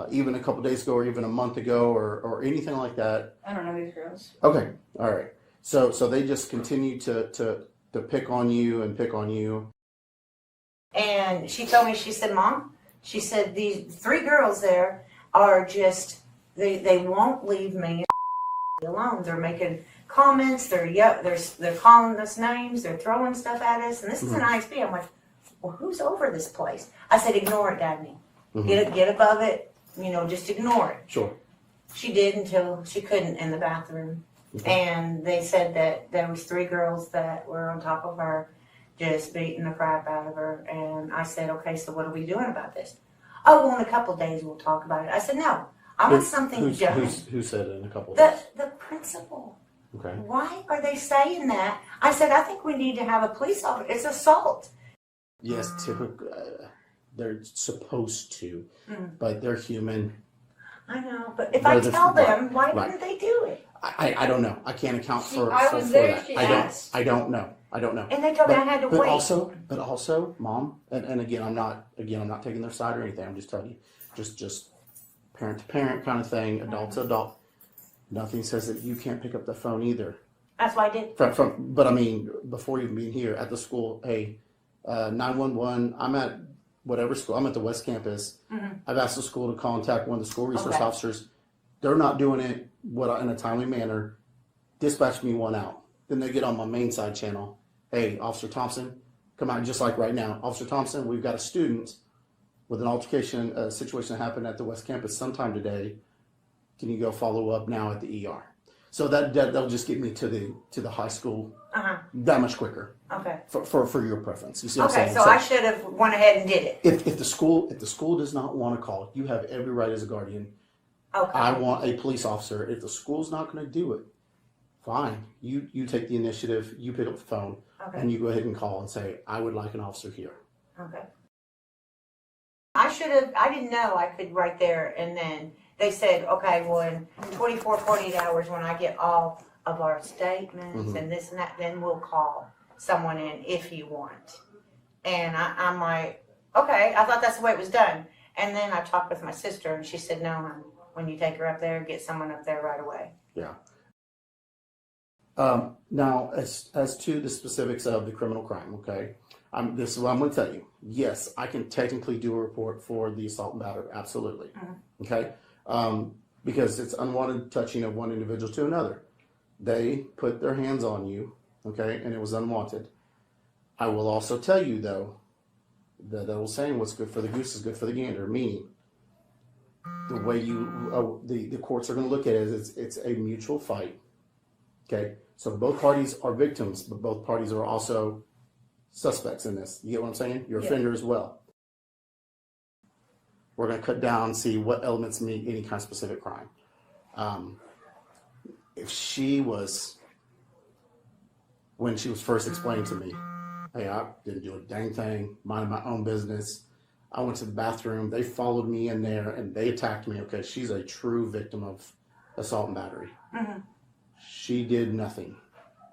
even a couple days ago or even a month ago or anything like that? I don't know these girls. Okay, all right. So they just continue to pick on you and pick on you. And she told me, she said, "Mom," she said, "these 3 girls there are just, they won't leave me alone. They're making comments, they're calling us names, they're throwing stuff at us, and this is an ISP." I'm like, "Well, who's over this place?" I said, "Ignore it, Dagny. Get above it, just ignore it." Sure. She did until she couldn't in the bathroom. And they said that there was 3 girls that were on top of her, just beating the crap out of her. And I said, "Okay, so what are we doing about this?" "Oh, well, in a couple of days we'll talk about it." I said, "No, I want something done." Who said it in a couple of days? The principal. Okay. Why are they saying that? I said, "I think we need to have a police officer. It's assault." Yes, typically, they're supposed to, but they're human. I know, but if I tell them, why didn't they do it? I don't know. I can't account for I was there, that. she I asked. don't know. And they told me I had to but wait. Also, Mom, and again, I'm not taking their side or anything. I'm just telling you, just parent to parent kind of thing, adult to adult. Nothing says that you can't pick up the phone either. That's why I did. But I mean, before even being here at the school, hey, 911. I'm at whatever school. I'm at the West Campus. I've asked the school to contact one of the school resource officers. They're not doing it in a timely manner. Dispatch me one out. Then they get on my main side channel. "Hey, Officer Thompson, come out," just like right now. "Officer Thompson, we've got a student with an altercation, a situation that happened at the West Campus sometime today. Can you go follow up now at the ER?" So that'll just get me to the high school that much quicker. Okay. For your preference. You see what I'm Okay, saying? so I should have went ahead and did it. If the school does not want to call, you have every right as a guardian. Okay. I want a police officer. If the school's not going to do it, fine. You take the initiative, you pick up the phone, Okay. and you go ahead and call and say, I would like an officer here. Okay. I didn't know I could right there, and then they said, okay, well, in 24, 48 hours, when I get all of our statements and this and that, then we'll call someone in if you want. And I'm like, okay, I thought that's the way it was done. And then I talked with my sister, and she said, no, hon, when you take her up there, get someone up there right away. Yeah. Now, as to the specifics of the criminal crime, okay, this is what I'm going to tell you. Yes, I can technically do a report for the assault and battery, absolutely, okay, because it's unwanted touching of one individual to another. They put their hands on you, okay, and it was unwanted. I will also tell you, though, that old saying, what's good for the goose is good for the gander, meaning the way the courts are going to look at it is it's a mutual fight, okay? So both parties are victims, but both parties are also suspects in this. You get what I'm saying? You're offender as well. We're going to cut down and see what elements meet any kind of specific crime. If she was, when she was first explained to me, hey, I didn't do a dang thing, minding my own business. I went to the bathroom, they followed me in there, and they attacked me. Okay, she's a true victim of assault and battery. She did nothing,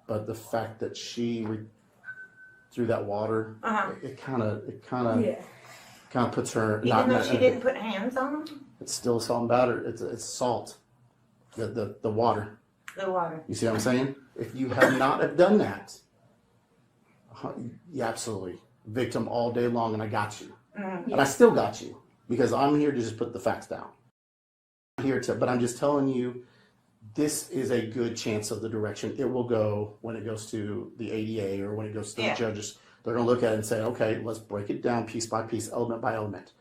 but the fact that she threw that water, it kind of puts her. Even though she didn't put hands on them? It's still assault and battery. It's salt. The water. The water. You see what I'm saying? If you have not have done that, yeah, absolutely. Victim all day long, and I got you. And I still got you, because I'm here to just put the facts down. But I'm just telling you, this is a good chance of the direction it will go when it goes to the ADA or when it goes to the judges. They're going to look at it and say, okay, let's break it down piece by piece, element by element.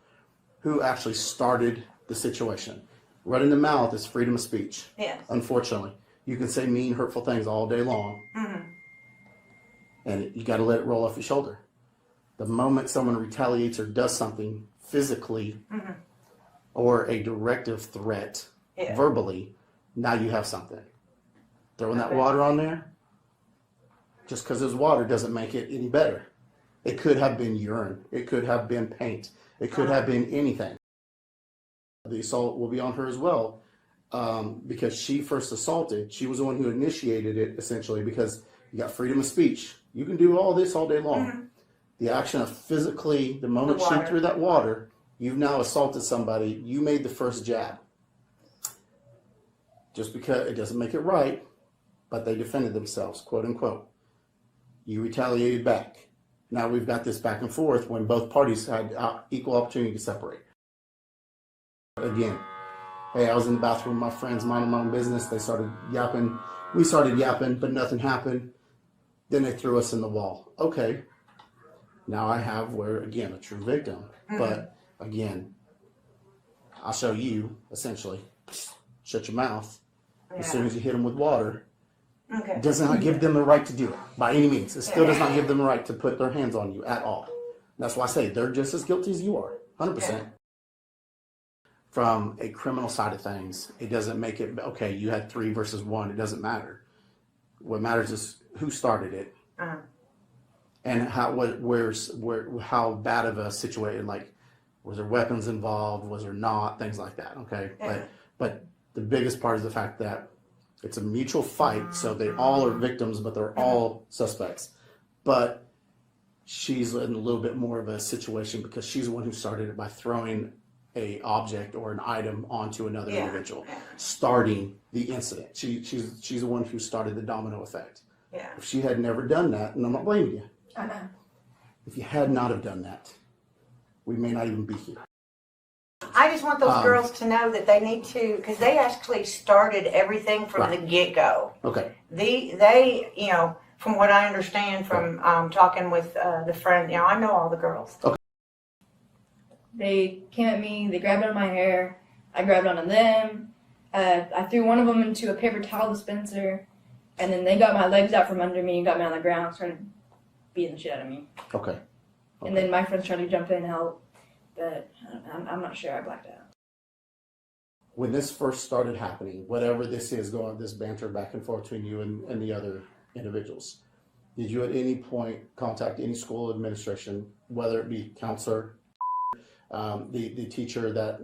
Who actually started the situation? Running the mouth is freedom of speech. Yes. Unfortunately. You can say mean, hurtful things all day long. And you got to let it roll off your shoulder. The moment someone retaliates or does something physically or a directive threat verbally, now you have something. Throwing that water on there, just because there's water doesn't make it any better. It could have been urine. It could have been paint. It could have been anything. The assault will be on her as well, because she first assaulted. She was the one who initiated it, essentially, because you got freedom of speech. You can do all this all day long. The action of physically, the moment she threw that water, you've now assaulted somebody. You made the first jab. Just because it doesn't make it right, but they defended themselves, quote unquote. You retaliated back. Now we've got this back and forth when both parties had equal opportunity to separate. Again, hey, I was in the bathroom with my friends, minding my own business. They started yapping. We started yapping, but nothing happened. Then they threw us in the wall. Okay. Now I have, again, a true victim. But again, I'll show you, essentially, shut your mouth. As soon as you hit them with water, it does not give them the right to do it by any means. It still does not give them the right to put their hands on you at all. That's why I say they're just as guilty as you are, 100%. From a criminal side of things, it doesn't make it, okay, you had 3 versus 1. It doesn't matter. What matters is who started it and how bad of a situation, like, was there weapons involved? Was there not? Things like that, okay? But the biggest part is the fact that it's a mutual fight, so they all are victims, but they're all suspects. But she's in a little bit more of a situation because she's the one who started it by throwing a object or an item onto another individual, starting the incident. She's the one who started the domino effect. If she had never done that, and I'm not blaming you, if you had not have done that, we may not even be here. I just want those girls to know that they need to, because they actually started everything from the get-go. Okay. They, you know, from what I understand from talking with the friend, you know, I know all the girls. Okay. They came at me, they grabbed onto my hair, I grabbed onto them, I threw one of them into a paper towel dispenser, and then they got my legs out from under me and got me on the ground, started beating the shit out of me. Okay. And then my friends tried to jump in and help, but I'm not sure, I blacked out. when this first started happening, whatever this is going, this banter back and forth between you and the other individuals, did you at any point contact any school administration, whether it be counselor, the teacher that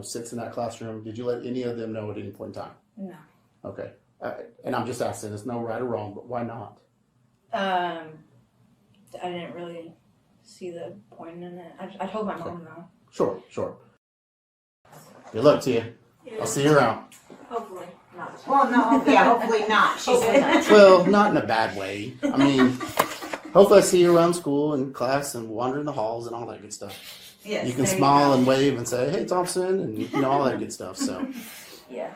sits in that classroom? Did you let any of them know at any point in time? No. Okay. And I'm just asking, there's no right or wrong, but why not? I didn't really see the point in it. I told my mom though. Sure. Good luck to you. I'll see you around. Hopefully not. Well, no, yeah, hopefully not. She said. Well, not in a bad way. I mean, hopefully I see you around school and class and wandering the halls and all that good stuff. Yes, you can there you smile go. and wave and say, "Hey, Thompson," and all that good stuff. So, yeah.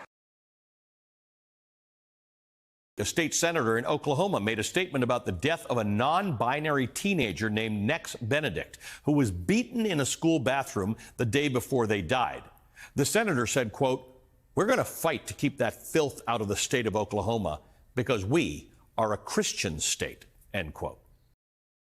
A state senator in Oklahoma made a statement about the death of a non-binary teenager named Nex Benedict, who was beaten in a school bathroom the day before they died. The senator said, quote, "We're going to fight to keep that filth out of the state of Oklahoma because we are a Christian state," end quote.